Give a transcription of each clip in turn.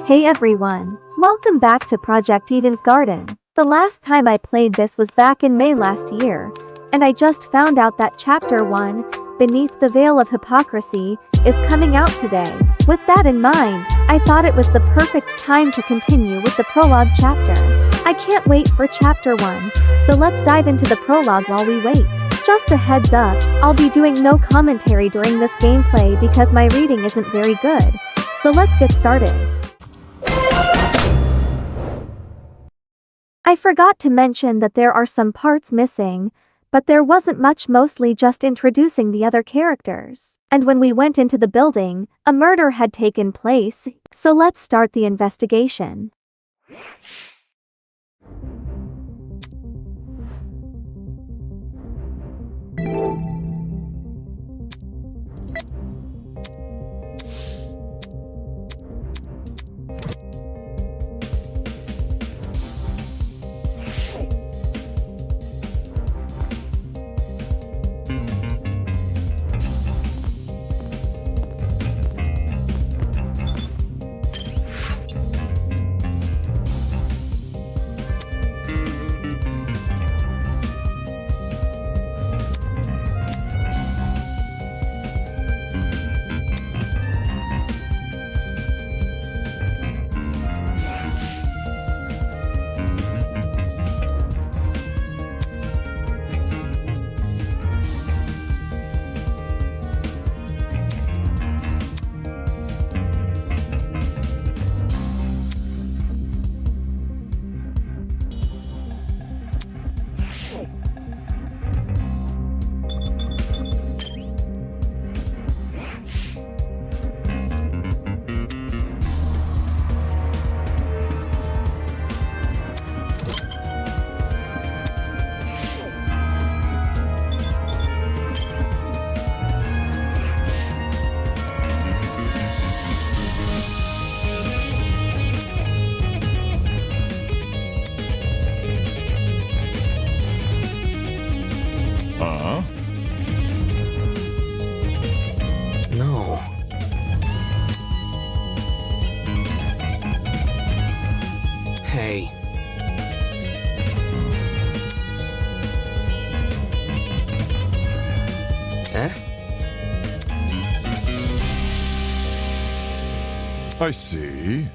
Hey everyone! Welcome back to Project Eden's Garden. The last time I played this was back in May last year, and I just found out that Chapter 1, Beneath the Veil of Hypocrisy, is coming out today. With that in mind, I thought it was the perfect time to continue with the prologue chapter. I can't wait for Chapter 1, so let's dive into the prologue while we wait. Just a heads up, I'll be doing no commentary during this gameplay because my reading isn't very good. So let's get started. I forgot to mention that there are some parts missing, but there wasn't much, mostly just introducing the other characters. And when we went into the building, a murder had taken place, so let's start the investigation. No. Hey. Eh? I see.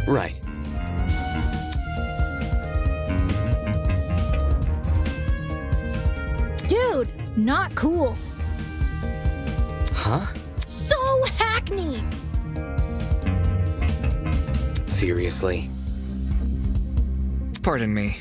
Right. Dude, not cool. Huh? So hackneyed. Seriously? Pardon me.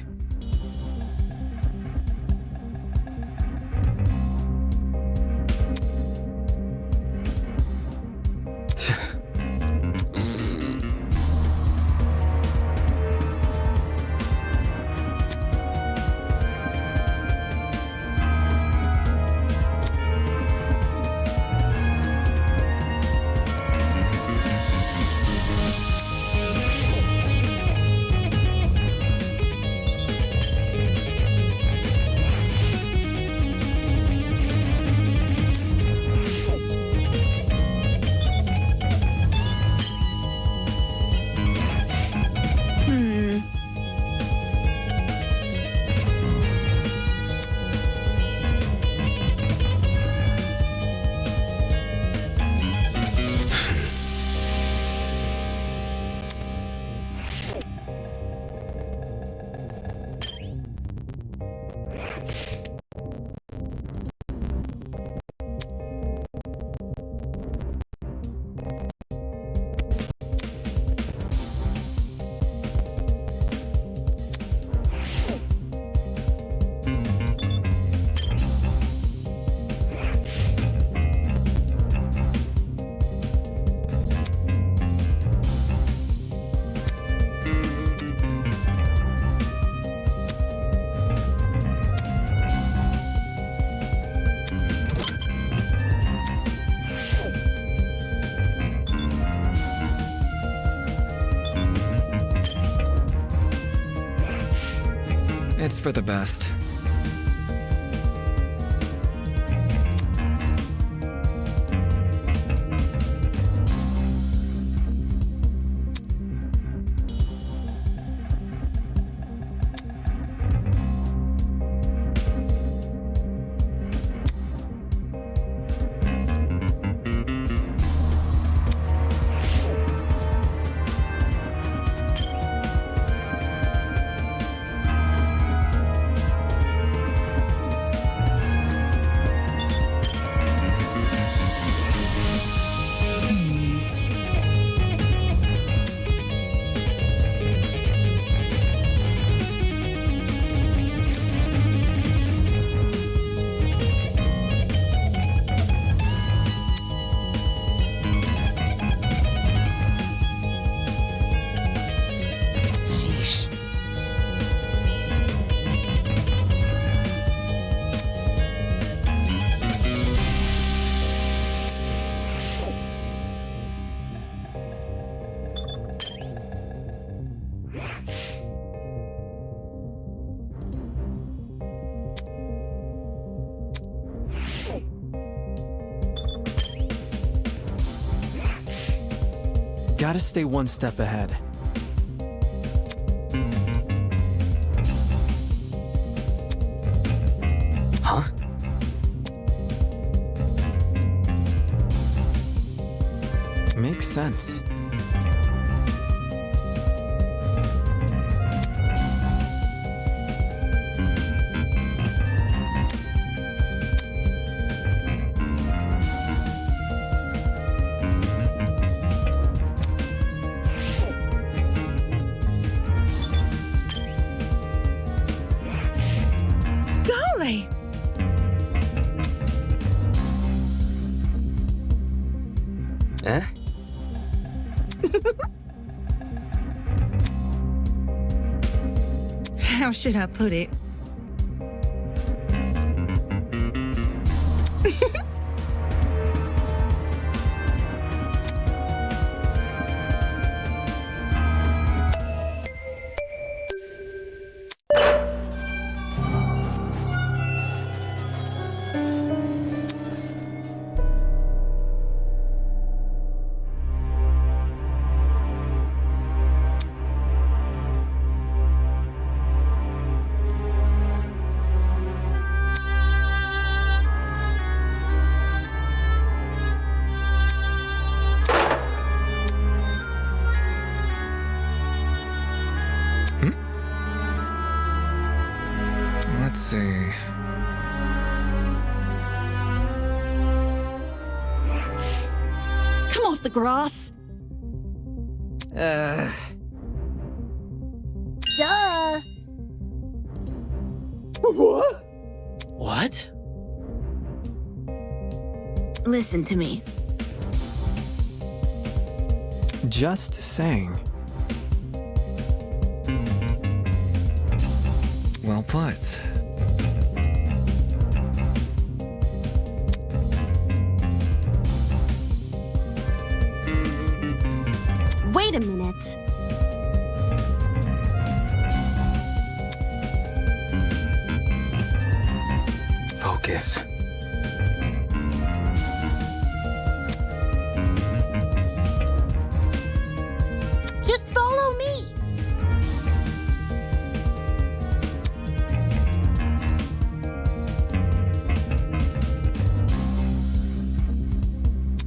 It's for the best. Sheesh. Gotta stay one step ahead. Huh? Makes sense. Golly! Eh? How should I put it? Come off the grass. Uh, Duh. What? Listen to me. Just saying. well put. Wait a minute. Focus. Just follow me.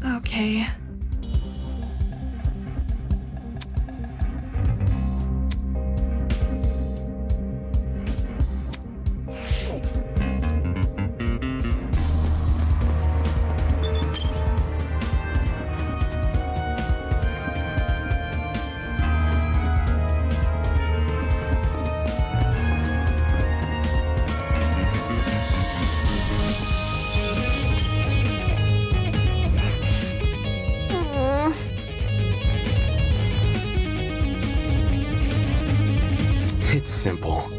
Okay. It's simple.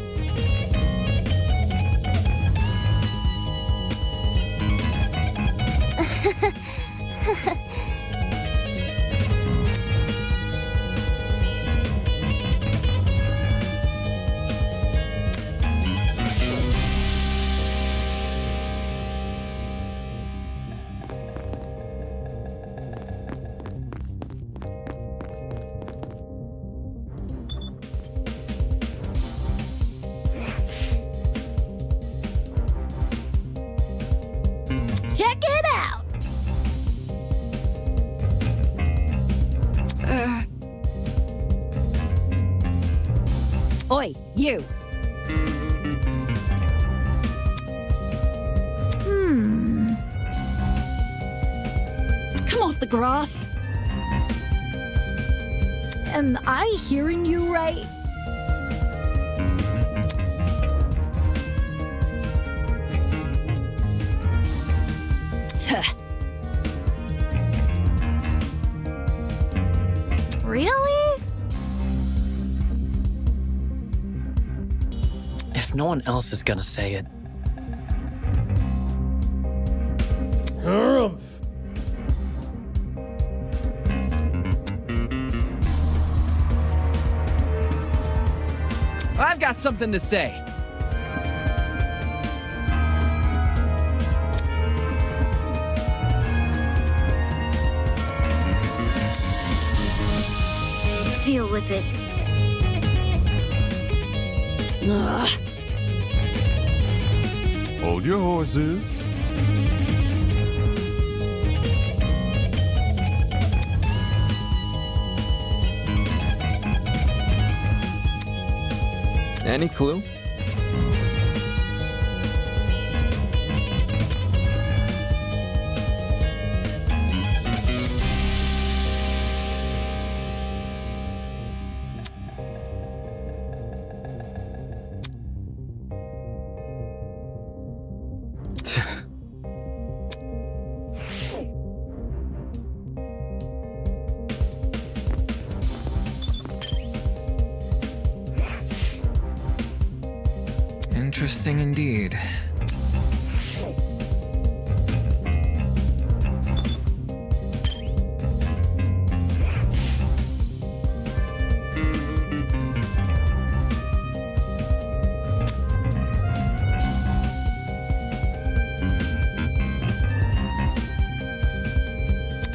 Check it out. Oi, you. Come off the grass. Am I hearing you right? Really? If no one else is gonna say it. I've got something to say. Deal with it. Ugh. Hold your horses. Any clue? Interesting indeed.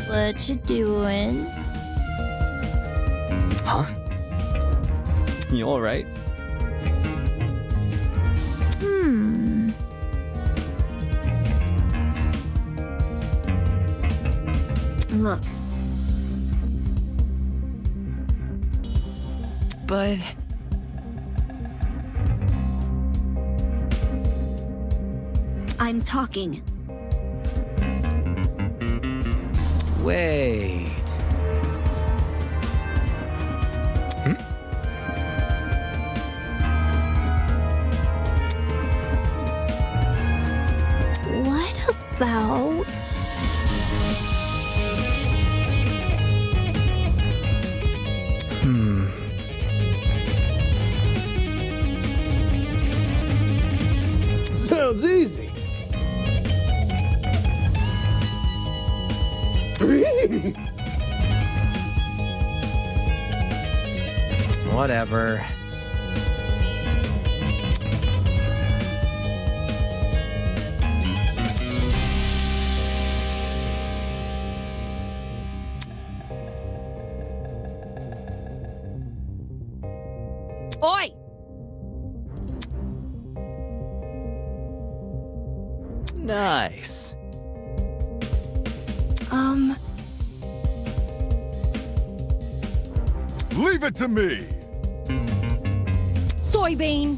What you doing? Huh? You alright? Look. But I'm talking. Wait. What about... Sounds easy. Whatever. Oi! Nice. Leave it to me. Soybean!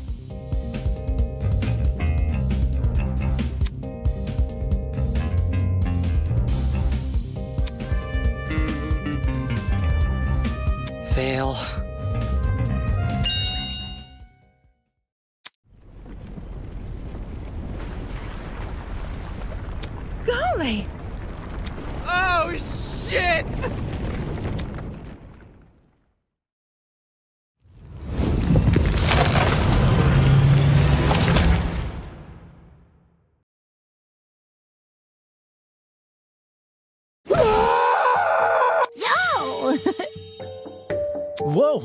Fail. Golly! Oh, shit! No! Whoa!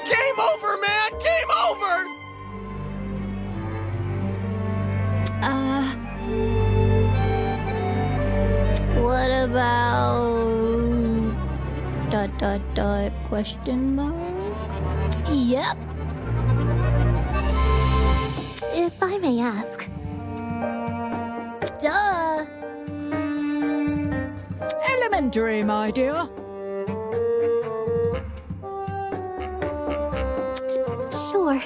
Game over, man! Game over! What about... question mark? Yep. If I may ask. Duh. Elementary, my dear. Sure.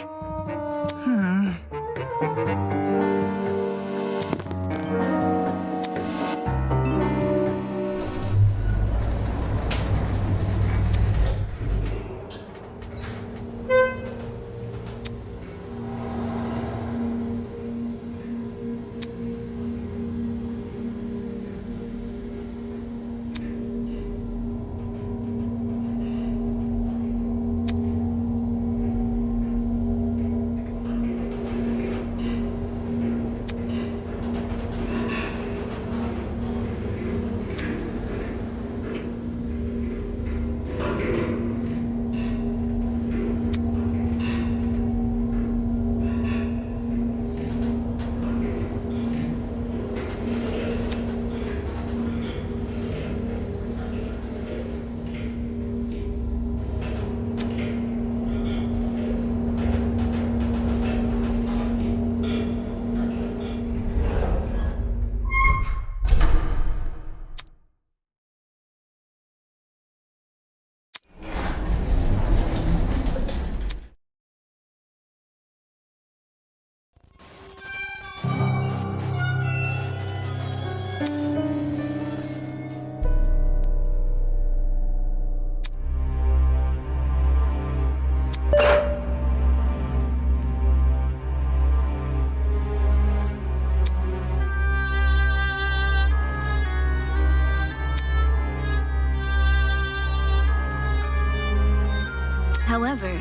However,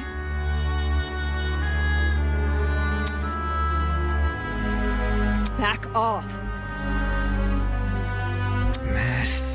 Back off. Miss.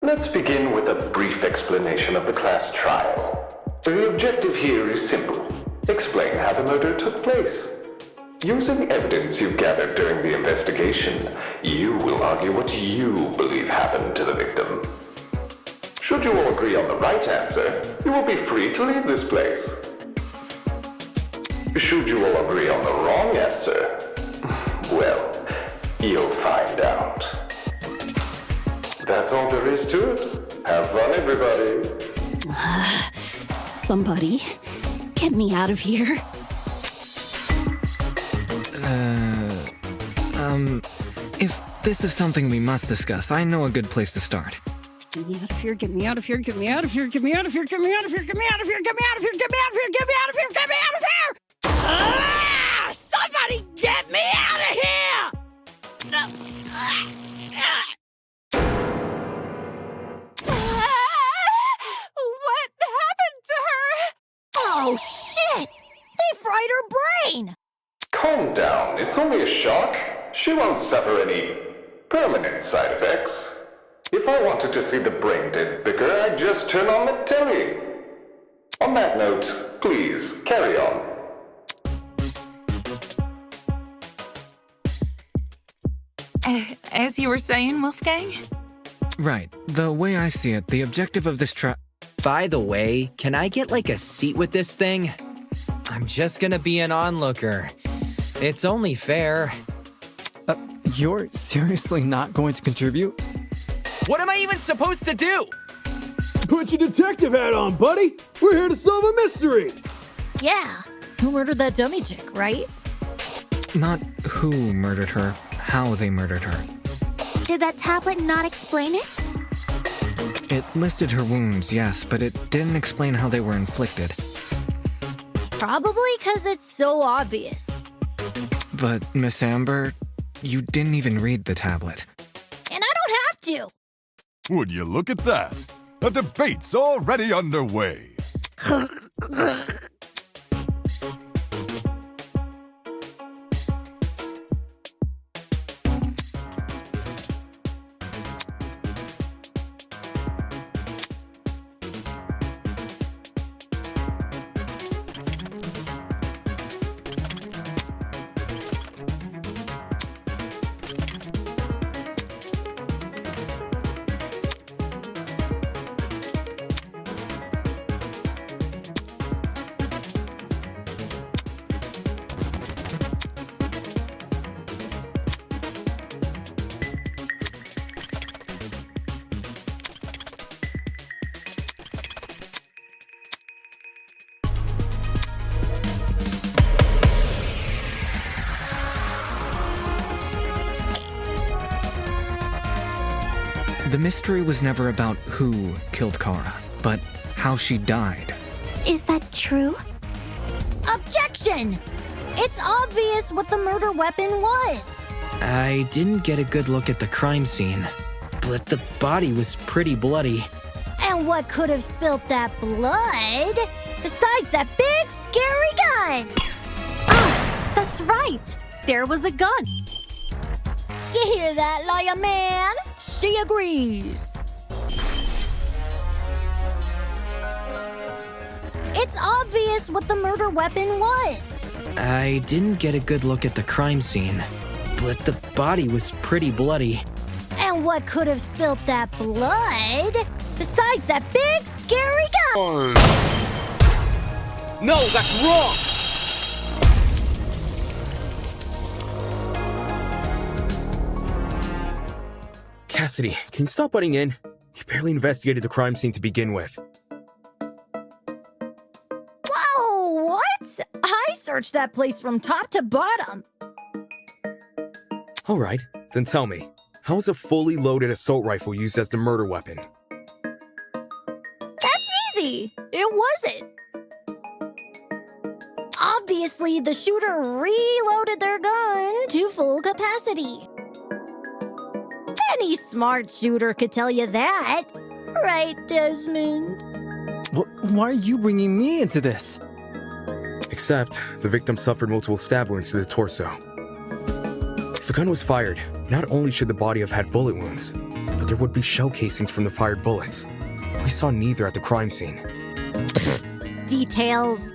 Let's begin with a brief explanation of the class trial. The objective here is simple. Explain how the murder took place. Using evidence you gathered during the investigation, you will argue what you believe happened to the victim. Should you all agree on the right answer, you will be free to leave this place. Should you all agree on the wrong answer, well, you'll find out. That's all there is to it. Have fun, everybody. Somebody, get me out of here. If this is something we must discuss, I know a good place to start. Get me out of here, get me out of here, get me out of here, get me out of here, get me out of here, get me out of here, get me out of here, get me out of here, get me out of here, get me out of here! Ah! Somebody get me out of here! What happened to her? Oh, shit! They fried her brain! Calm down, it's only a shock. She won't suffer any permanent side effects. If I wanted to see the brain-dead vicar, I'd just turn on the telly. On that note, please, carry on. As you were saying, Wolfgang? Right. The way I see it, the objective of this By the way, can I get like a seat with this thing? I'm just gonna be an onlooker. It's only fair. You're seriously not going to contribute? What am I even supposed to do? Put your detective hat on, buddy. We're here to solve a mystery. Yeah, who murdered that dummy chick, right? Not who murdered her, how they murdered her. Did that tablet not explain it? It listed her wounds, yes, but it didn't explain how they were inflicted. Probably because it's so obvious. But, Miss Amber, you didn't even read the tablet. And I don't have to! Would you look at that? A debate's already underway. The mystery was never about who killed Kara, but how she died. Is that true? Objection! It's obvious what the murder weapon was. I didn't get a good look at the crime scene, but the body was pretty bloody. And what could have spilt that blood? Besides that big, scary gun! Ah, that's right! There was a gun! You hear that, lawyer man? She agrees. It's obvious what the murder weapon was. I didn't get a good look at the crime scene, but the body was pretty bloody. And what could have spilt that blood? Besides that big, scary gun! No, that's wrong! Cassidy, can you stop butting in? You barely investigated the crime scene to begin with. Whoa, what? I searched that place from top to bottom. Alright, then tell me, how was a fully loaded assault rifle used as the murder weapon? That's easy. It wasn't. Obviously, the shooter reloaded their gun to full capacity. Any smart shooter could tell you that. Right, Desmond? Why are you bringing me into this? Except, the victim suffered multiple stab wounds to the torso. If the gun was fired, not only should the body have had bullet wounds, but there would be shell casings from the fired bullets. We saw neither at the crime scene. Details.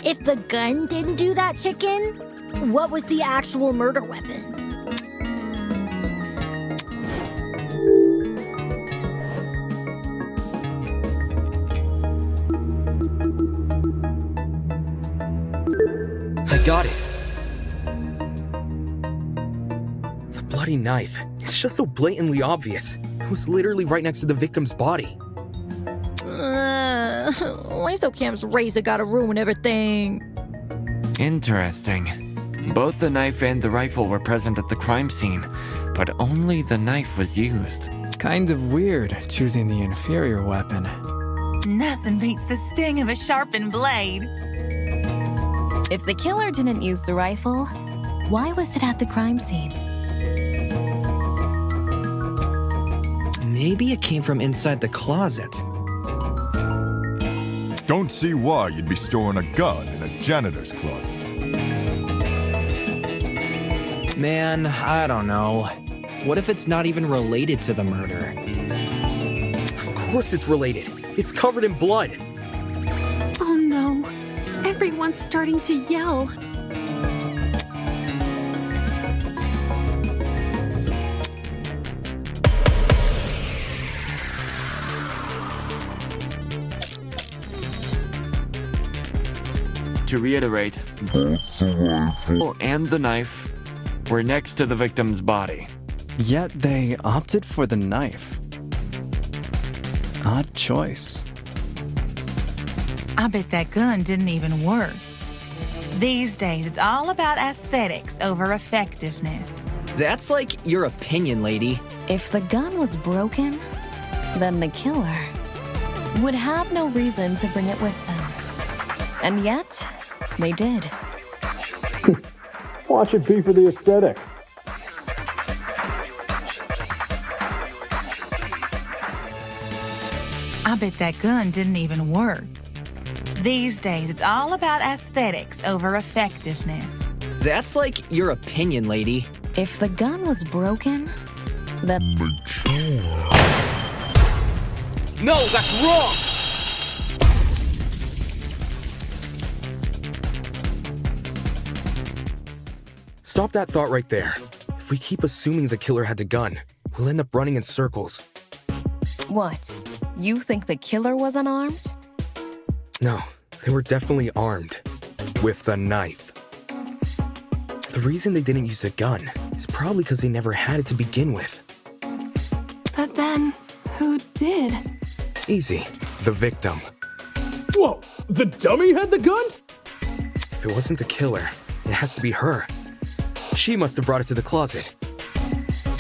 If the gun didn't do that, chicken, what was the actual murder weapon? I got it. The bloody knife. It's just so blatantly obvious. It was literally right next to the victim's body. Why so Cam's razor gotta ruin everything? Interesting. Both the knife and the rifle were present at the crime scene, but only the knife was used. Kind of weird choosing the inferior weapon. Nothing beats the sting of a sharpened blade. If the killer didn't use the rifle, why was it at the crime scene? Maybe it came from inside the closet. Don't see why you'd be storing a gun in a janitor's closet. Man, I don't know. What if it's not even related to the murder? Of course it's related. It's covered in blood. Oh no. Everyone's starting to yell. To reiterate, both the rifle and the knife were next to the victim's body. Yet they opted for the knife. Odd choice. I bet that gun didn't even work. These days, it's all about aesthetics over effectiveness. That's like your opinion, lady. If the gun was broken, then the killer would have no reason to bring it with them. And yet, they did. Watch it be for the aesthetic. I bet that gun didn't even work. These days, it's all about aesthetics over effectiveness. That's like your opinion, lady. If the gun was broken, then the killer. No, that's wrong! Stop that thought right there. If we keep assuming the killer had the gun, we'll end up running in circles. What? You think the killer was unarmed? No, they were definitely armed. With the knife. The reason they didn't use a gun is probably because they never had it to begin with. But then, who did? Easy. The victim. Whoa, the dummy had the gun? If it wasn't the killer, it has to be her. She must have brought it to the closet.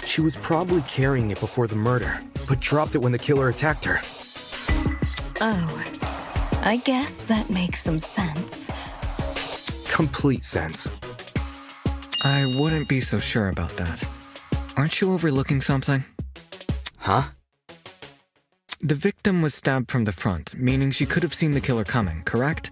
She was probably carrying it before the murder, but dropped it when the killer attacked her. Oh, I guess that makes some sense. Complete sense. I wouldn't be so sure about that. Aren't you overlooking something? Huh? The victim was stabbed from the front, meaning she could have seen the killer coming, correct?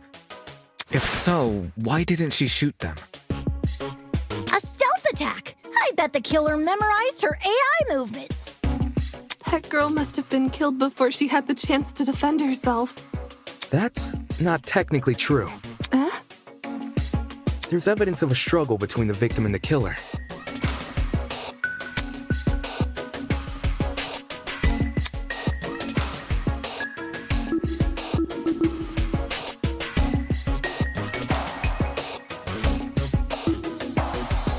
If so, why didn't she shoot them? A stealth attack! I bet the killer memorized her AI movements. That girl must have been killed before she had the chance to defend herself. That's not technically true. There's evidence of a struggle between the victim and the killer.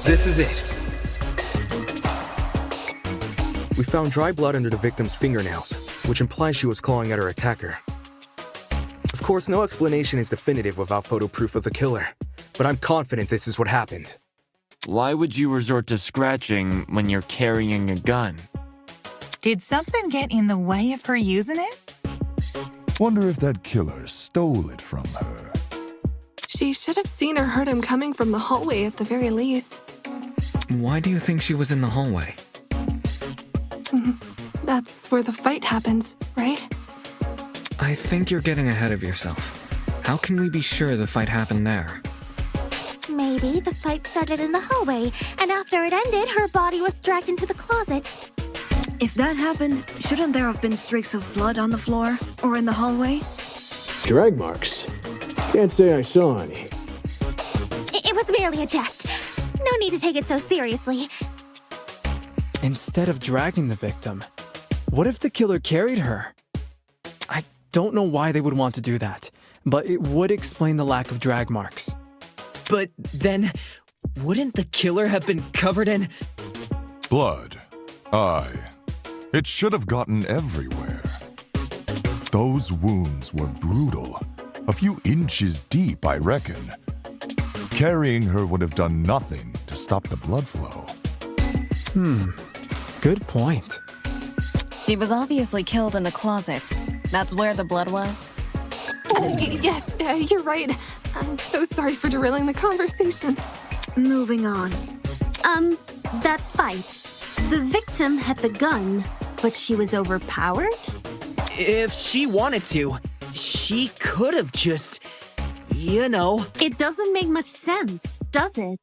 This is it. We found dry blood under the victim's fingernails, which implies she was clawing at her attacker. Of course, no explanation is definitive without photo proof of the killer, but I'm confident this is what happened. Why would you resort to scratching when you're carrying a gun? Did something get in the way of her using it? Wonder if that killer stole it from her. She should have seen or heard him coming from the hallway at the very least. Why do you think she was in the hallway? That's where the fight happened, right? I think you're getting ahead of yourself. How can we be sure the fight happened there? Maybe the fight started in the hallway, and after it ended, her body was dragged into the closet. If that happened, shouldn't there have been streaks of blood on the floor? Or in the hallway? Drag marks? Can't say I saw any. It was merely a jest. No need to take it so seriously. Instead of dragging the victim, what if the killer carried her? I don't know why they would want to do that, but it would explain the lack of drag marks. But then, wouldn't the killer have been covered in blood? Aye. It should have gotten everywhere. Those wounds were brutal. A few inches deep, I reckon. Carrying her would have done nothing to stop the blood flow. Good point. She was obviously killed in the closet. That's where the blood was. Yes, you're right. I'm so sorry for derailing the conversation. Moving on. That fight. The victim had the gun, but she was overpowered? If she wanted to, she could have just, you know. It doesn't make much sense, does it?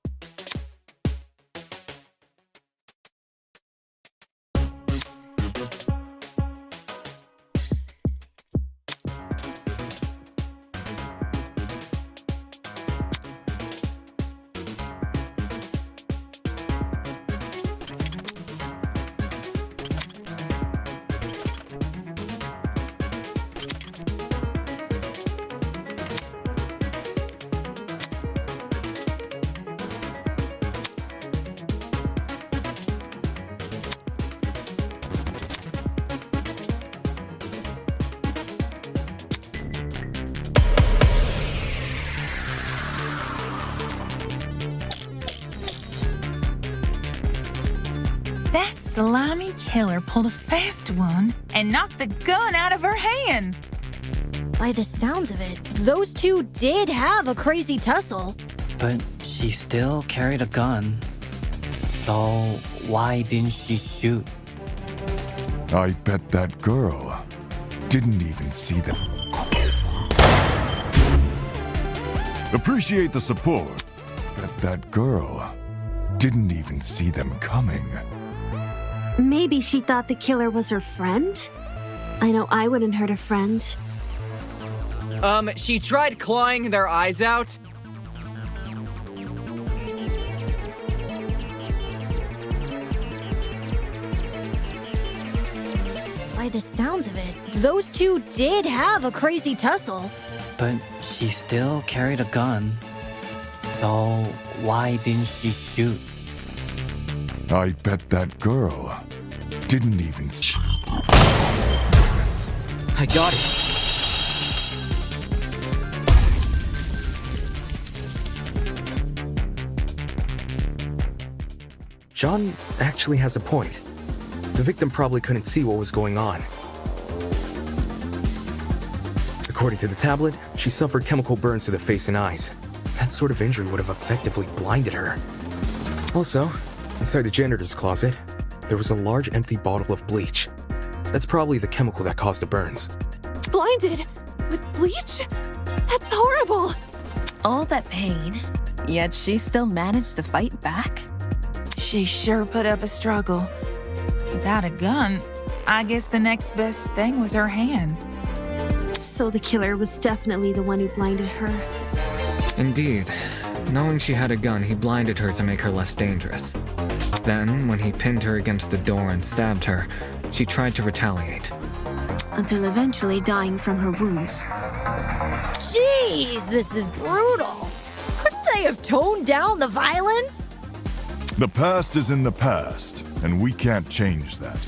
That slimy killer pulled a fast one and knocked the gun out of her hand. By the sounds of it, those two did have a crazy tussle. But she still carried a gun. So why didn't she shoot? I bet that girl didn't even see them. Appreciate the support. Bet that girl didn't even see them coming. Maybe she thought the killer was her friend? I know I wouldn't hurt a friend. She tried clawing their eyes out. By the sounds of it, those two did have a crazy tussle. But she still carried a gun. So why didn't she shoot? I bet that girl didn't even see. I got it. John actually has a point. The victim probably couldn't see what was going on. According to the tablet, she suffered chemical burns to the face and eyes. That sort of injury would have effectively blinded her. Also, inside the janitor's closet, there was a large empty bottle of bleach. That's probably the chemical that caused the burns. Blinded? With bleach? That's horrible! All that pain, yet she still managed to fight back? She sure put up a struggle. Without a gun, I guess the next best thing was her hands. So the killer was definitely the one who blinded her. Indeed. Knowing she had a gun, he blinded her to make her less dangerous. Then, when he pinned her against the door and stabbed her, she tried to retaliate. Until eventually dying from her wounds. Jeez, this is brutal. Couldn't they have toned down the violence? The past is in the past, and we can't change that.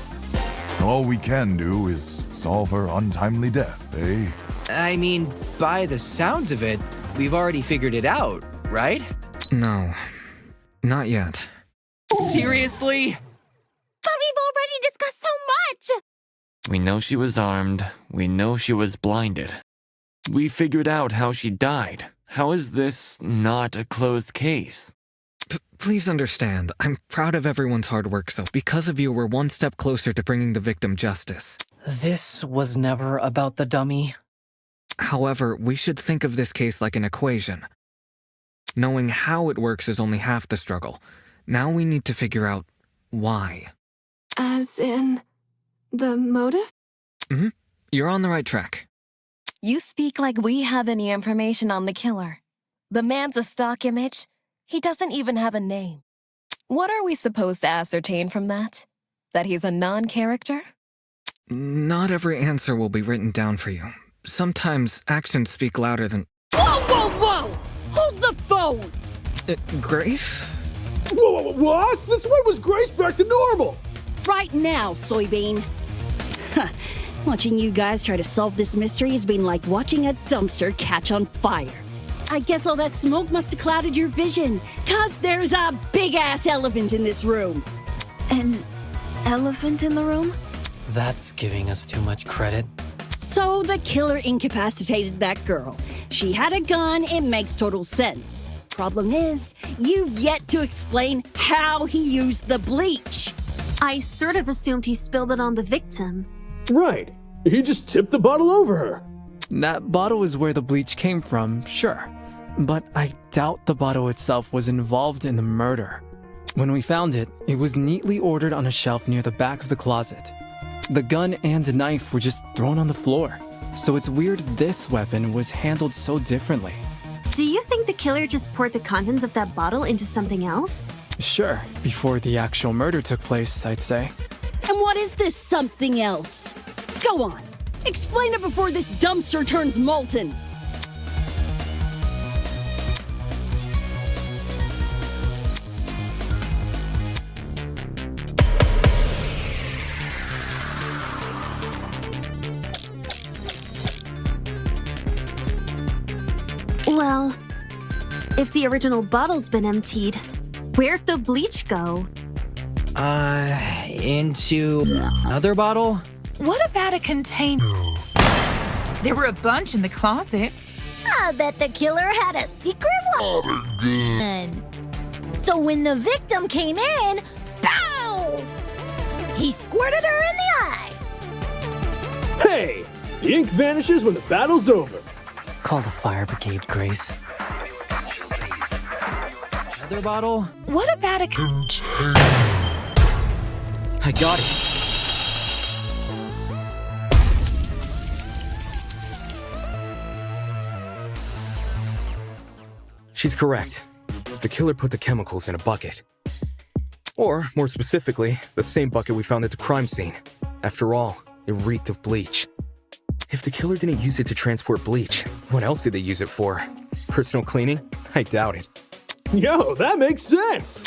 All we can do is solve her untimely death, eh? I mean, by the sounds of it, we've already figured it out, right? No, not yet. Seriously? But we've already discussed so much! We know she was armed. We know she was blinded. We figured out how she died. How is this not a closed case? Please understand, I'm proud of everyone's hard work, so because of you, we're one step closer to bringing the victim justice. This was never about the dummy. However, we should think of this case like an equation. Knowing how it works is only half the struggle. Now we need to figure out why. As in, the motive? Mm-hmm. You're on the right track. You speak like we have any information on the killer. The man's a stock image. He doesn't even have a name. What are we supposed to ascertain from that? That he's a non-character? Not every answer will be written down for you. Sometimes actions speak louder than... Whoa, whoa, whoa! Hold the phone! Grace? Whoa, what? Since when was Grace back to normal? Right now, Soybean. Watching you guys try to solve this mystery has been like watching a dumpster catch on fire. I guess all that smoke must have clouded your vision, 'cause there's a big-ass elephant in this room. An elephant in the room? That's giving us too much credit. So the killer incapacitated that girl. She had a gun, it makes total sense. Problem is, you've yet to explain how he used the bleach. I sort of assumed he spilled it on the victim. Right. He just tipped the bottle over her. That bottle is where the bleach came from, sure. But I doubt the bottle itself was involved in the murder. When we found it, it was neatly ordered on a shelf near the back of the closet. The gun and knife were just thrown on the floor. So it's weird this weapon was handled so differently. Do you think the killer just poured the contents of that bottle into something else? Sure, before the actual murder took place, I'd say. And what is this something else? Go on, explain it before this dumpster turns molten. Well, if the original bottle's been emptied, where'd the bleach go? Into another bottle? What about a container? There were a bunch in the closet. I bet the killer had a secret one. So when the victim came in, pow! He squirted her in the eyes. Hey! The ink vanishes when the battle's over. Call the fire brigade, Grace. Another bottle? What about a container? I got it. She's correct. The killer put the chemicals in a bucket. Or, more specifically, the same bucket we found at the crime scene. After all, it reeked of bleach. If the killer didn't use it to transport bleach, what else did they use it for? Personal cleaning? I doubt it. Yo, that makes sense!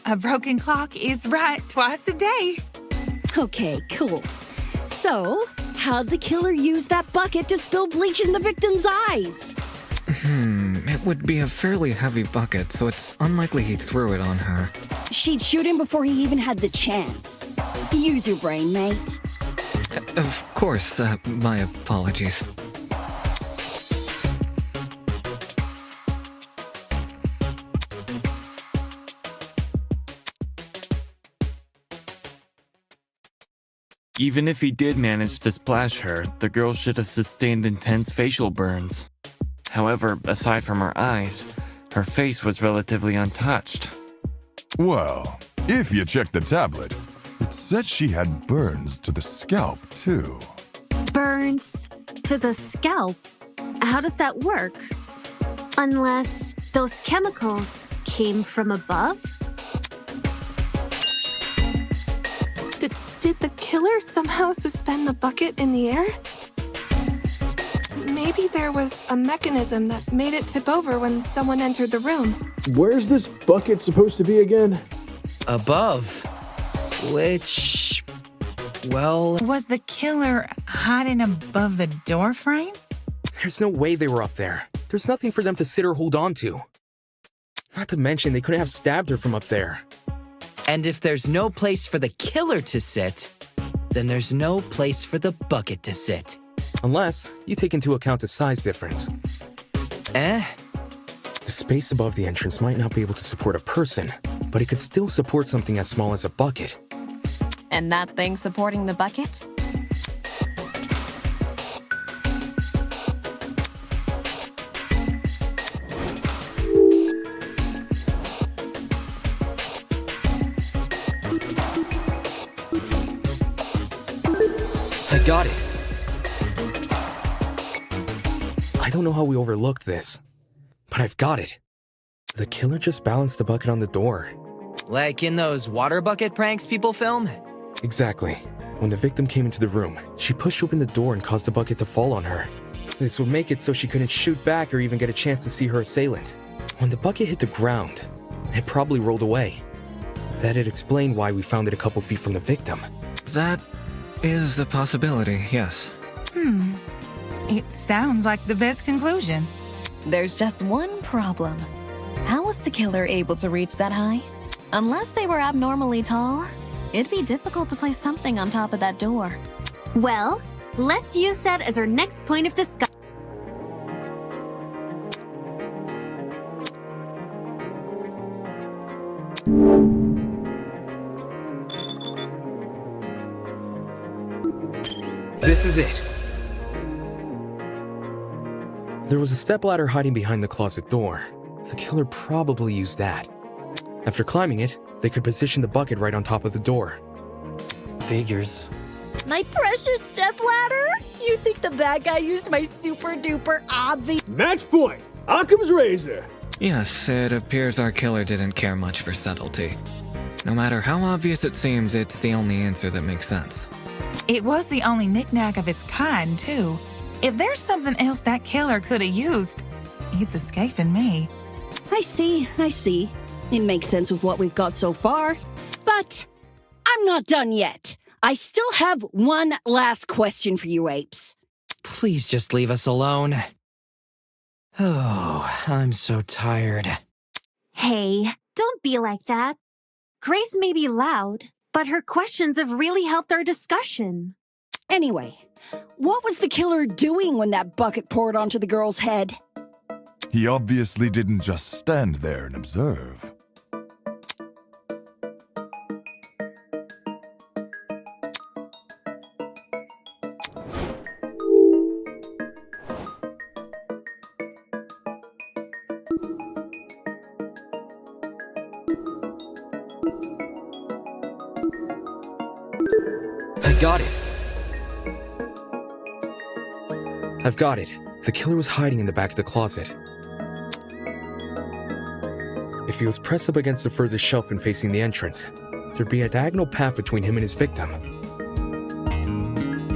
A broken clock is right twice a day. Okay, cool. So, how'd the killer use that bucket to spill bleach in the victim's eyes? It would be a fairly heavy bucket, so it's unlikely he threw it on her. She'd shoot him before he even had the chance. Use your brain, mate. Of course, my apologies. Even if he did manage to splash her, the girl should have sustained intense facial burns. However, aside from her eyes, her face was relatively untouched. Well, if you check the tablet, it said she had burns to the scalp, too. Burns to the scalp? How does that work? Unless those chemicals came from above? Did the killer somehow suspend the bucket in the air? Maybe there was a mechanism that made it tip over when someone entered the room. Where's this bucket supposed to be again? Above. Which... well... Was the killer hiding above the door frame? There's no way they were up there. There's nothing for them to sit or hold on to. Not to mention, they couldn't have stabbed her from up there. And if there's no place for the killer to sit, then there's no place for the bucket to sit. Unless you take into account the size difference. Eh? The The space above the entrance might not be able to support a person, but it could still support something as small as a bucket. And that thing supporting the bucket? I got it. I don't know how we overlooked this, but I've got it. The killer just balanced the bucket on the door. Like in those water bucket pranks people film? Exactly. When the victim came into the room, she pushed open the door and caused the bucket to fall on her. This would make it so she couldn't shoot back or even get a chance to see her assailant. When the bucket hit the ground, it probably rolled away. That'd explain why we found it a couple feet from the victim. That is a possibility, yes. It sounds like the best conclusion. There's just one problem. How was the killer able to reach that high? Unless they were abnormally tall, it'd be difficult to place something on top of that door. Well, let's use that as our next point of discussion. This is it. There was a stepladder hiding behind the closet door. The killer probably used that. After climbing it, they could position the bucket right on top of the door. Figures. My precious stepladder? You think the bad guy used my super duper obvious? Match point! Occam's razor! Yes, it appears our killer didn't care much for subtlety. No matter how obvious it seems, it's the only answer that makes sense. It was the only knickknack of its kind, too. If there's something else that killer could have used, it's escaping me. I see. It makes sense with what we've got so far. But I'm not done yet. I still have one last question for you apes. Please just leave us alone. Oh, I'm so tired. Hey, don't be like that. Grace may be loud, but her questions have really helped our discussion. Anyway, what was the killer doing when that bucket poured onto the girl's head? He obviously didn't just stand there and observe. I got it. I've got it. The killer was hiding in the back of the closet. If he was pressed up against the furthest shelf and facing the entrance, there'd be a diagonal path between him and his victim.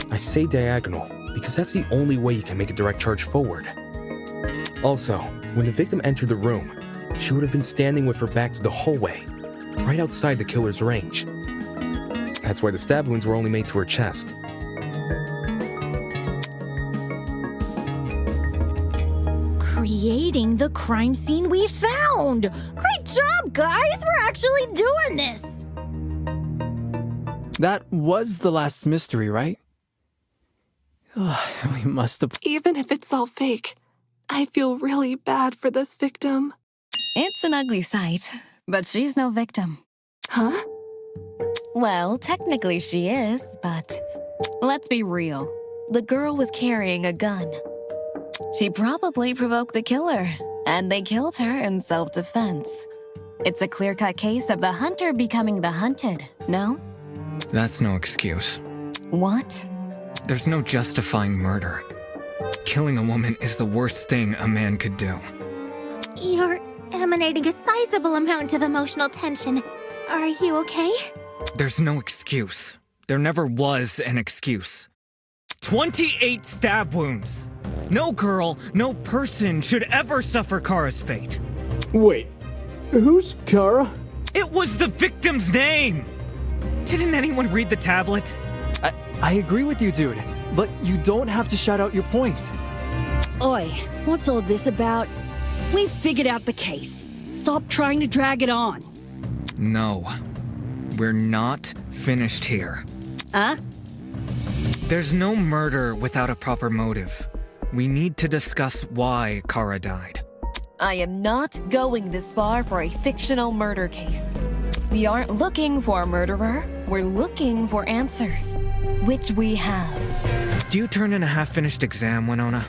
I say diagonal because that's the only way you can make a direct charge forward. Also, when the victim entered the room, she would have been standing with her back to the hallway, right outside the killer's range. That's why the stab wounds were only made to her chest. Creating the crime scene we found! Great job, guys! We're actually doing this! That was the last mystery, right? We must have... Even if it's all fake, I feel really bad for this victim. It's an ugly sight, but she's no victim. Huh? Well, technically she is, but let's be real. The girl was carrying a gun. She probably provoked the killer, and they killed her in self-defense. It's a clear-cut case of the hunter becoming the hunted, no? That's no excuse. What? There's no justifying murder. Killing a woman is the worst thing a man could do. You're emanating a sizable amount of emotional tension. Are you okay? There's no excuse. There never was an excuse. 28 stab wounds! No girl, no person should ever suffer Kara's fate. Wait, who's Kara? It was the victim's name! Didn't anyone read the tablet? I agree with you, dude, but you don't have to shout out your point. Oi, what's all this about? We've figured out the case. Stop trying to drag it on. No. We're not finished here. Huh? There's no murder without a proper motive. We need to discuss why Kara died. I am not going this far for a fictional murder case. We aren't looking for a murderer, we're looking for answers. Which we have. Do you turn in a half-finished exam, Winona?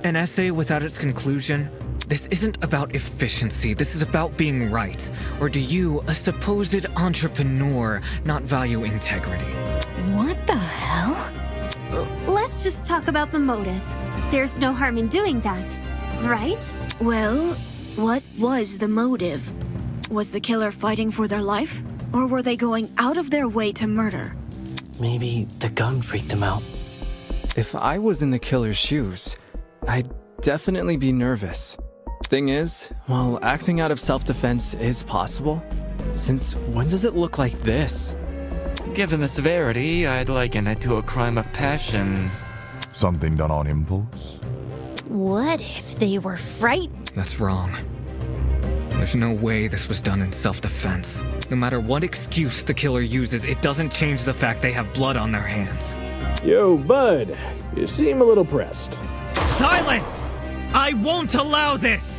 An essay without its conclusion? This isn't about efficiency, this is about being right. Or do you, a supposed entrepreneur, not value integrity? What the hell? Let's just talk about the motive. There's no harm in doing that, right? Well, what was the motive? Was the killer fighting for their life? Or were they going out of their way to murder? Maybe the gun freaked him out. If I was in the killer's shoes, I'd definitely be nervous. Thing is, while acting out of self-defense is possible, since when does it look like this? Given the severity, I'd liken it to a crime of passion. Something done on impulse? What if they were frightened? That's wrong. There's no way this was done in self-defense. No matter what excuse the killer uses, it doesn't change the fact they have blood on their hands. Yo, bud, you seem a little pressed. Silence! I won't allow this!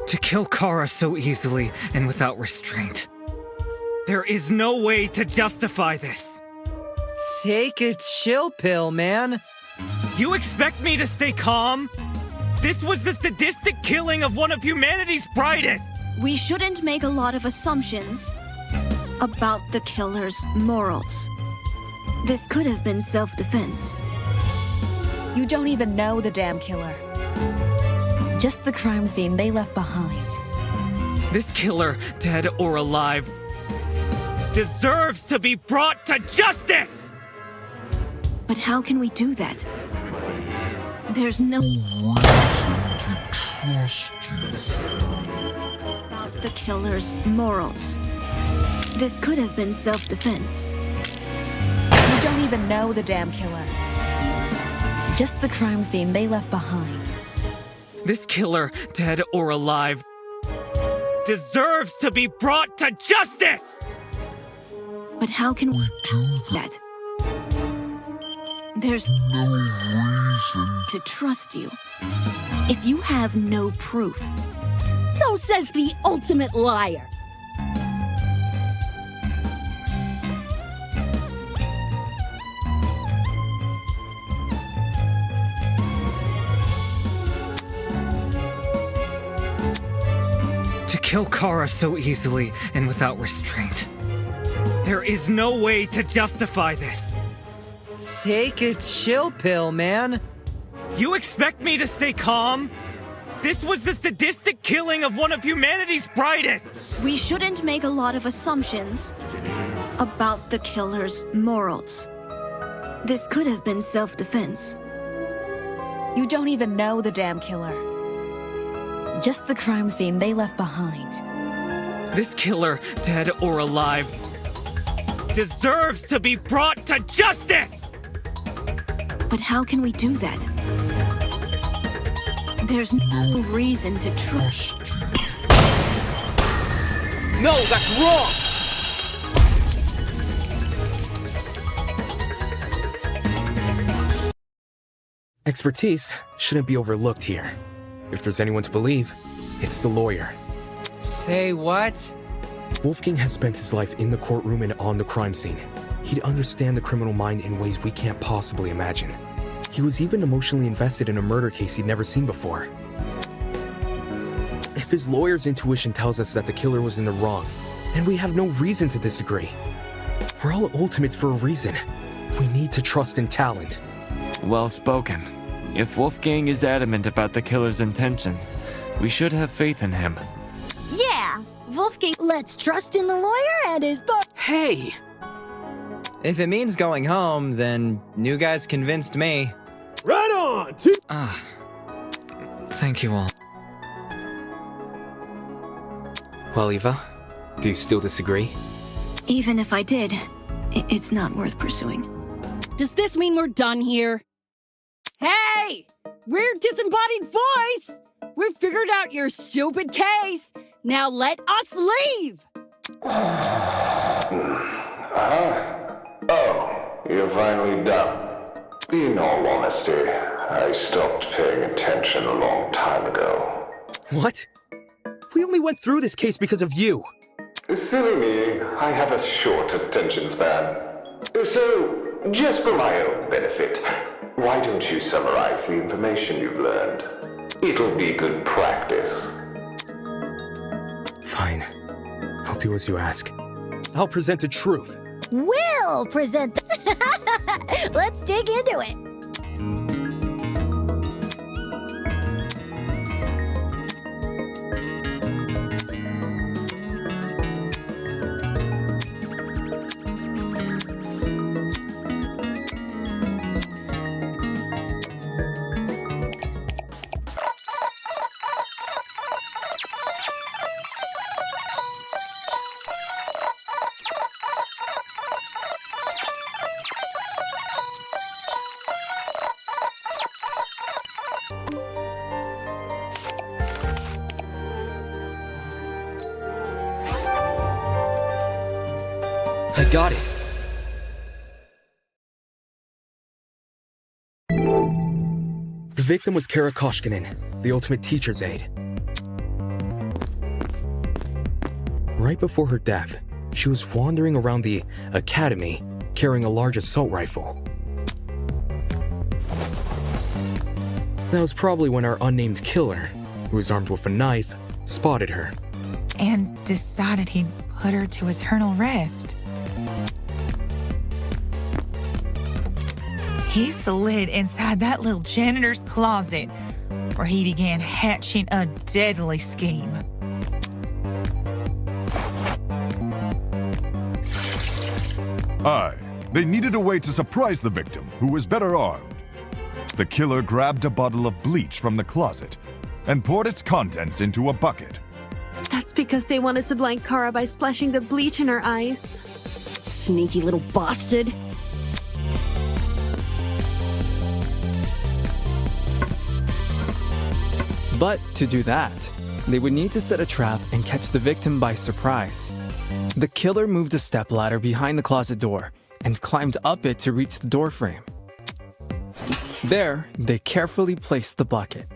To kill Kara so easily and without restraint. There is no way to justify this. Take a chill pill, man. You expect me to stay calm? This was the sadistic killing of one of humanity's brightest! We shouldn't make a lot of assumptions about the killer's morals. This could have been self-defense. You don't even know the damn killer. Just the crime scene they left behind. This killer, dead or alive, deserves to be brought to justice! But how can we do that? There's no reason to trust you. About the killer's morals. This could have been self-defense. You don't even know the damn killer. Just the crime scene they left behind. This killer, dead or alive, deserves to be brought to justice! But how can we do that? There's no reason to trust you if you have no proof. So says the ultimate liar. To kill Kara so easily and without restraint. There is no way to justify this. Take a chill pill, man. You expect me to stay calm? This was the sadistic killing of one of humanity's brightest! We shouldn't make a lot of assumptions about the killer's morals. This could have been self-defense. You don't even know the damn killer. Just the crime scene they left behind. This killer, dead or alive, deserves to be brought to justice! But how can we do that? There's no reason to trust you. No, that's wrong! Expertise shouldn't be overlooked here. If there's anyone to believe, it's the lawyer. Say what? Wolfgang has spent his life in the courtroom and on the crime scene. He'd understand the criminal mind in ways we can't possibly imagine. He was even emotionally invested in a murder case he'd never seen before. If his lawyer's intuition tells us that the killer was in the wrong, then we have no reason to disagree. We're all ultimates for a reason. We need to trust in talent. Well spoken. If Wolfgang is adamant about the killer's intentions, we should have faith in him. Yeah, Wolfgang, let's trust in the lawyer and his Hey! If it means going home, then new guy's convinced me. Right on! Thank you all. Well, Eva, do you still disagree? Even if I did, it's not worth pursuing. Does this mean we're done here? Hey! We're Disembodied Voice! We've figured out your stupid case! Now let us leave! Oh, you're finally done. In all honesty, I stopped paying attention a long time ago. What? We only went through this case because of you. Silly me, I have a short attention span. So, just for my own benefit, why don't you summarize the information you've learned? It'll be good practice. Fine. I'll do as you ask. I'll present the truth. We'll present. Let's dig into it. I got it. The victim was Kara Koshkinen, the ultimate teacher's aide. Right before her death, she was wandering around the academy carrying a large assault rifle. That was probably when our unnamed killer, who was armed with a knife, spotted her. And decided he'd put her to eternal rest. He slid inside that little janitor's closet, where he began hatching a deadly scheme. Aye, they needed a way to surprise the victim, who was better armed. The killer grabbed a bottle of bleach from the closet and poured its contents into a bucket. That's because they wanted to blind Kara by splashing the bleach in her eyes. Sneaky little bastard. But to do that, they would need to set a trap and catch the victim by surprise. The killer moved a stepladder behind the closet door and climbed up it to reach the doorframe. There, they carefully placed the bucket.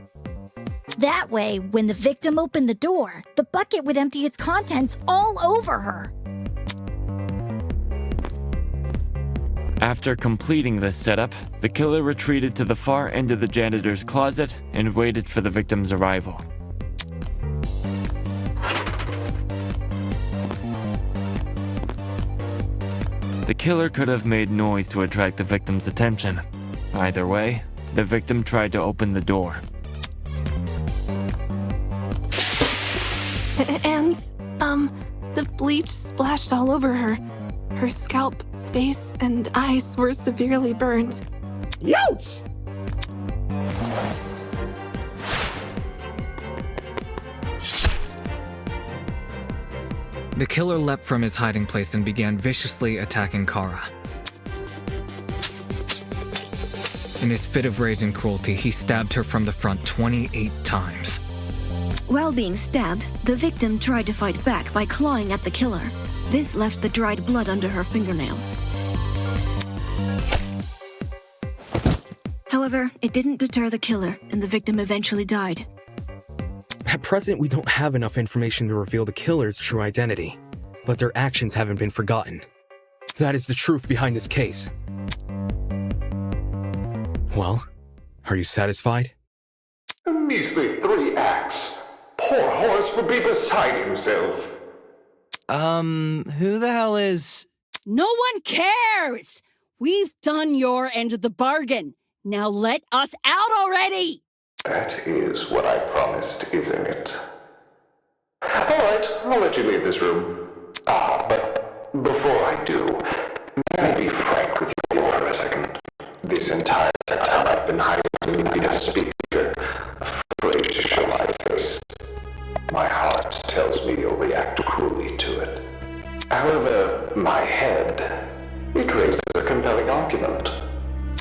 That way, when the victim opened the door, the bucket would empty its contents all over her. After completing this setup, the killer retreated to the far end of the janitor's closet and waited for the victim's arrival. The killer could have made noise to attract the victim's attention. Either way, the victim tried to open the door. And, the bleach splashed all over her. Her scalp, face, and eyes were severely burned. Youch! The killer leapt from his hiding place and began viciously attacking Kara. In his fit of rage and cruelty, he stabbed her from the front 28 times. While being stabbed, the victim tried to fight back by clawing at the killer. This left the dried blood under her fingernails. However, it didn't deter the killer, and the victim eventually died. At present, we don't have enough information to reveal the killer's true identity, but their actions haven't been forgotten. That is the truth behind this case. Well, are you satisfied? A measly 3 acts. Poor horse would be beside himself. Who the hell is... No one cares! We've done your end of the bargain. Now let us out already! That is what I promised, isn't it? Alright, I'll let you leave this room. But before I do, may I be frank with you for a second? This entire time I've been hiding be a speaker, afraid to show my face. My heart tells me you'll react cruelly to it. However, my head, it raises a compelling argument.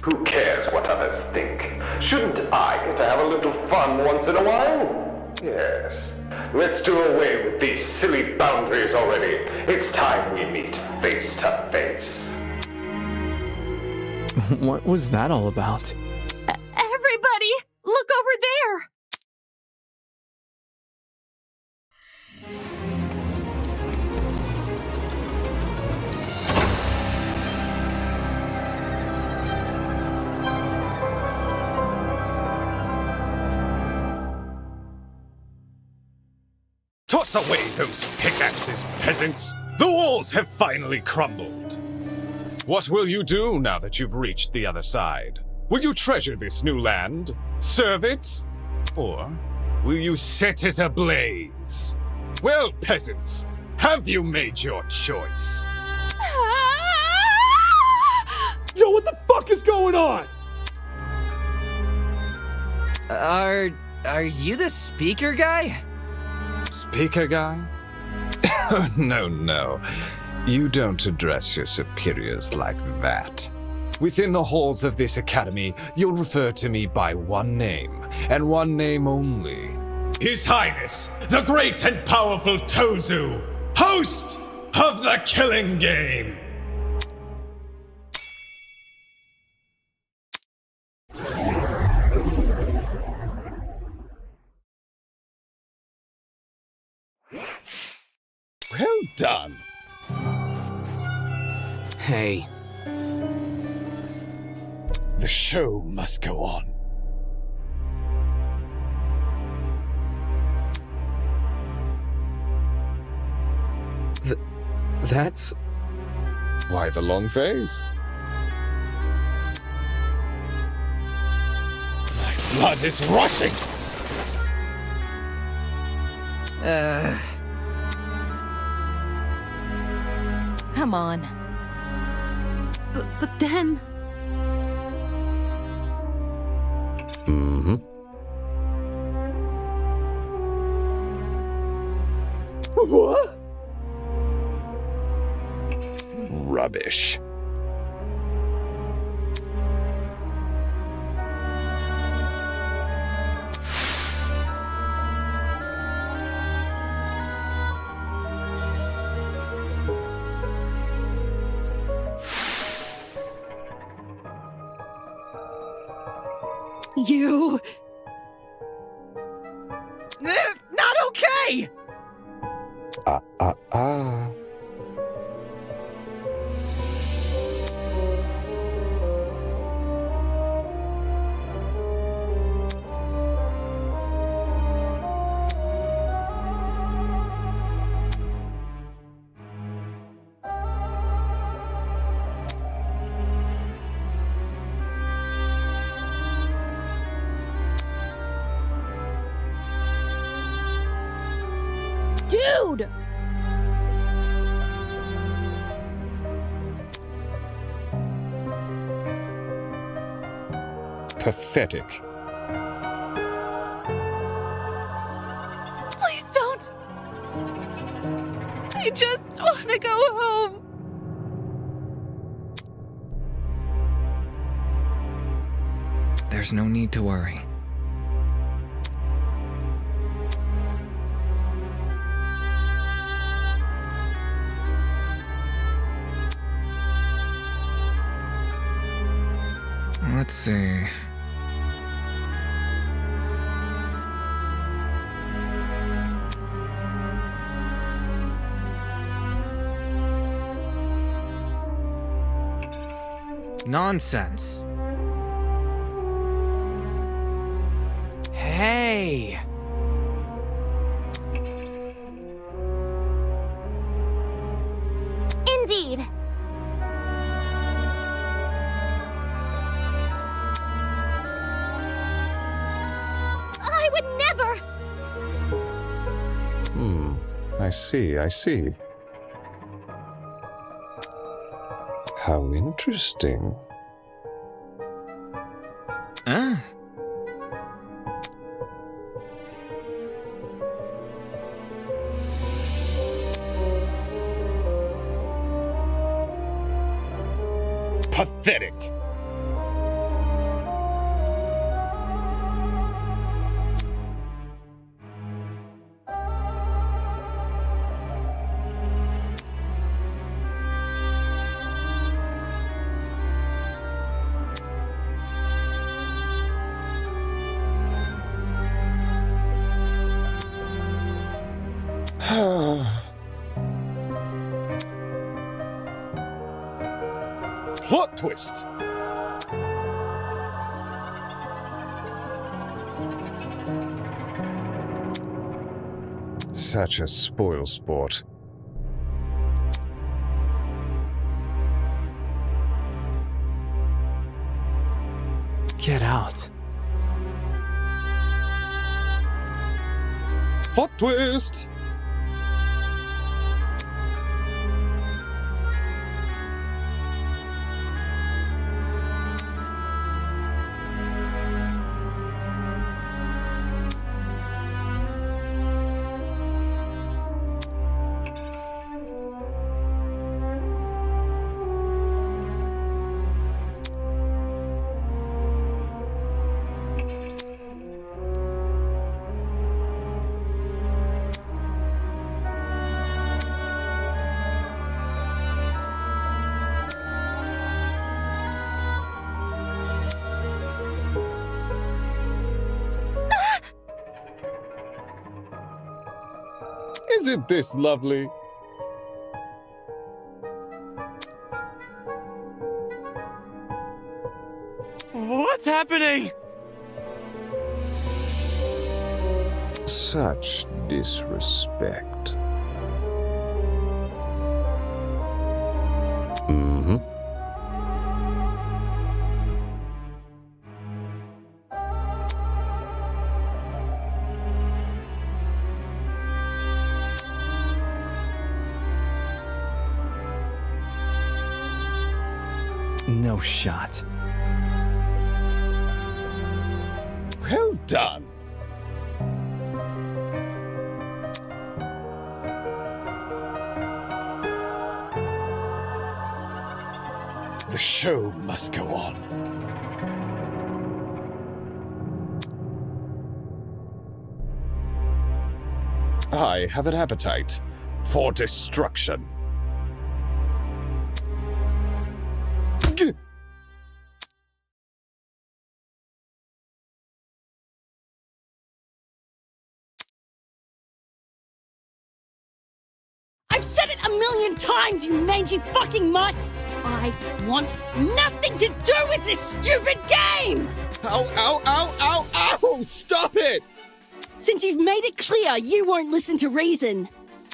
Who cares what others think? Shouldn't I get to have a little fun once in a while? Yes. Let's do away with these silly boundaries already. It's time we meet face to face. What was that all about? Everybody, look over there! Toss away those pickaxes, peasants! The walls have finally crumbled. What will you do now that you've reached the other side? Will you treasure this new land? Serve it? Or will you set it ablaze? Well, peasants, have you made your choice? Yo, what the fuck is going on? Are you the speaker guy? Speaker guy? No. You don't address your superiors like that. Within the halls of this academy, you'll refer to me by one name, and one name only. His Highness, the great and powerful Tozu, host of the Killing Game! Well done. Hey. The show must go on. That's... Why the long face? My blood is rushing! Come on. But then... Mm-hmm. What? Rubbish. You... Not okay! Dude! Pathetic. Please don't. I just want to go home. There's no need to worry. Let's see. Nonsense. Hey! Indeed. I would never. I see. How interesting. Pathetic! Plot twist! Such a spoil sport. Get out. Plot twist! Isn't this lovely? What's happening? Such disrespect. Mm-hmm. No shot. Well done. The show must go on. I have an appetite for destruction. I've said it a million times, you mangy fucking mutt! I want nothing to do with this stupid game! Ow, ow, ow, ow, ow! Stop it! Since you've made it clear you won't listen to reason,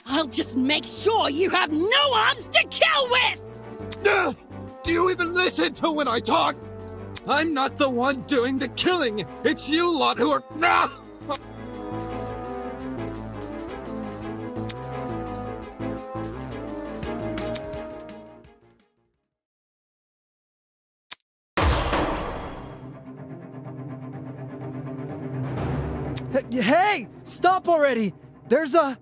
I'll just make sure you have no arms to kill with! Ugh! Do you even listen to when I talk? I'm not the one doing the killing. It's you lot who are... Ah! Hey! Stop already! There's a...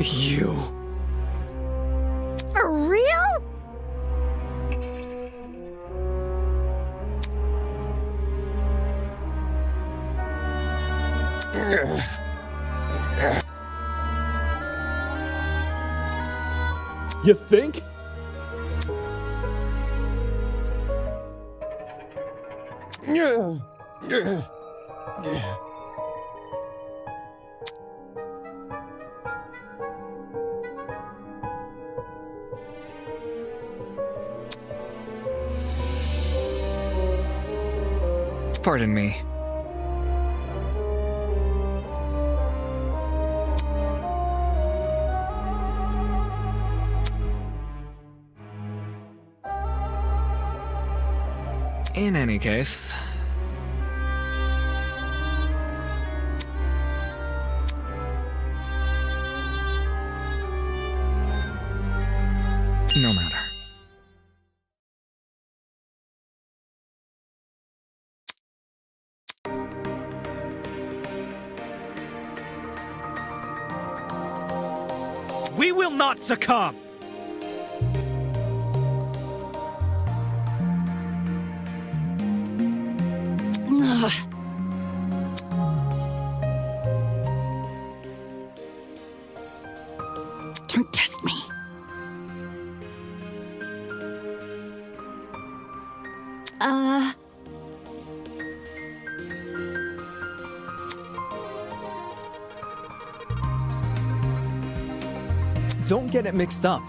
You... For real? You think? Pardon me. In any case... no matter. We will not succumb! Ugh. Don't test me. Don't get it mixed up.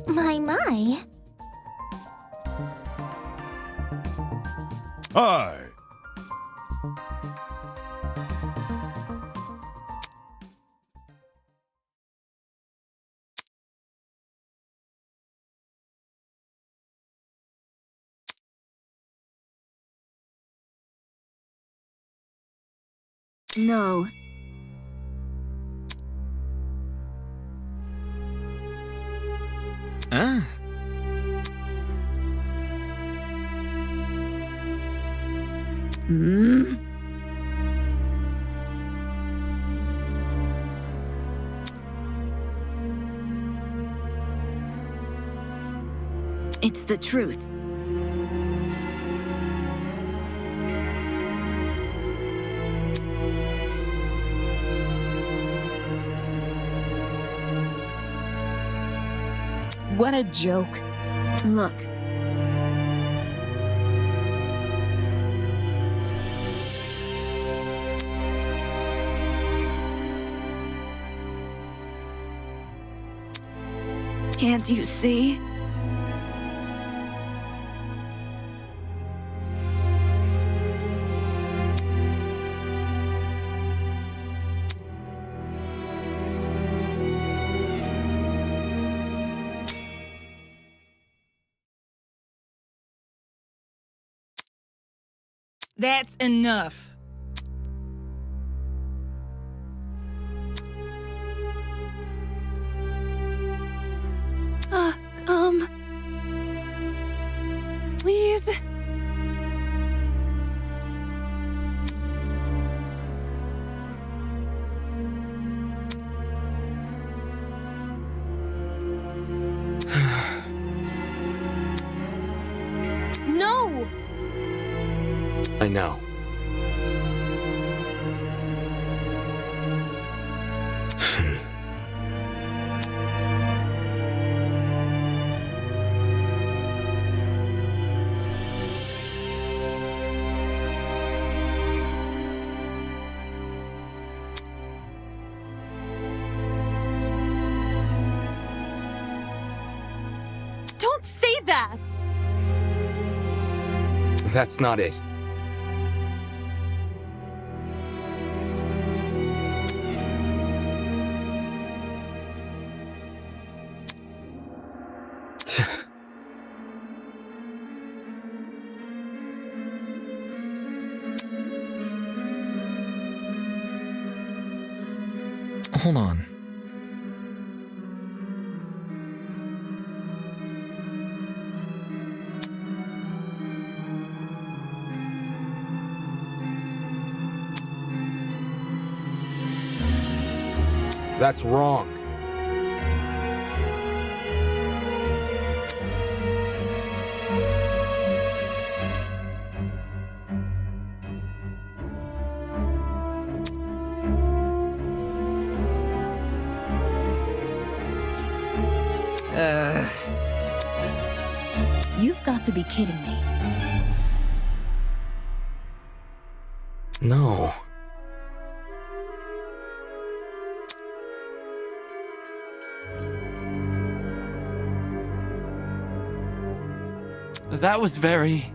My. Aye. No. Ah. Hmm? It's the truth. What a joke. Look. Can't you see? That's enough. Please? No! I know. Don't say that! That's not it. Hold on. That's wrong. to be kidding me. No. That was very...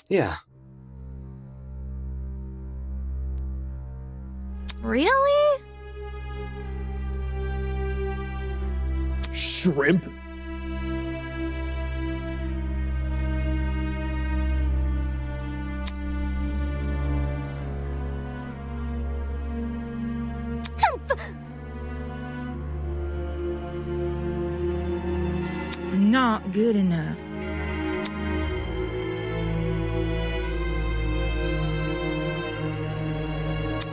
Yeah. Really? Shrimp? Not good enough.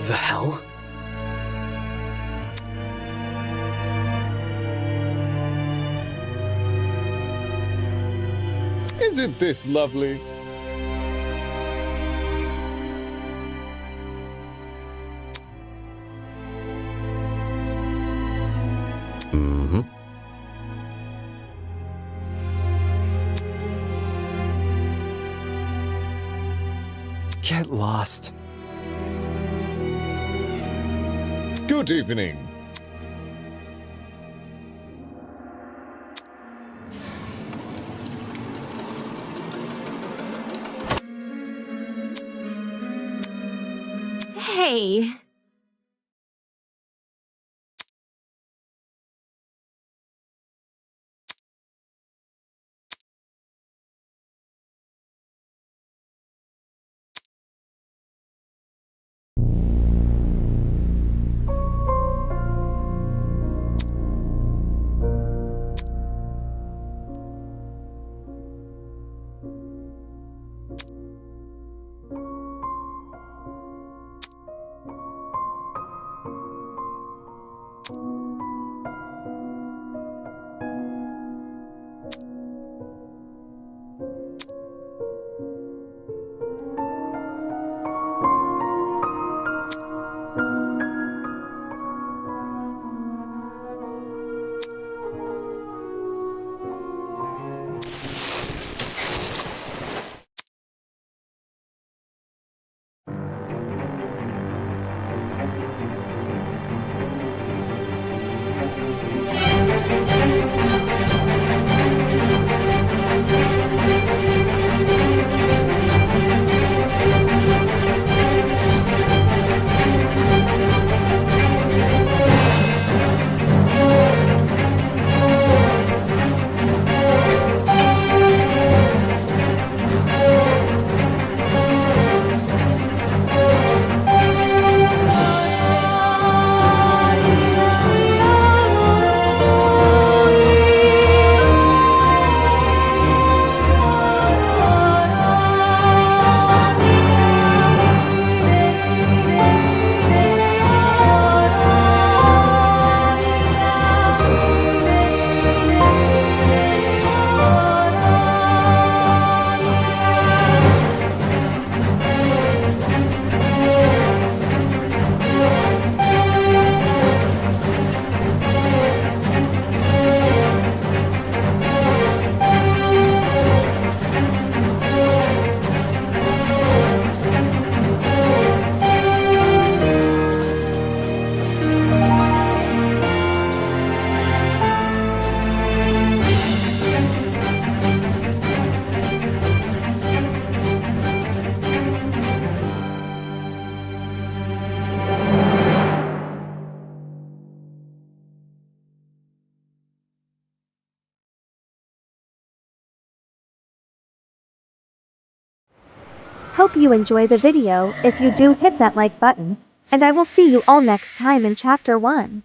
The hell? Isn't this lovely? Mm-hmm. Get lost. Good evening. Hey. Hope you enjoy the video. If you do, hit that like button, and I will see you all next time in chapter 1.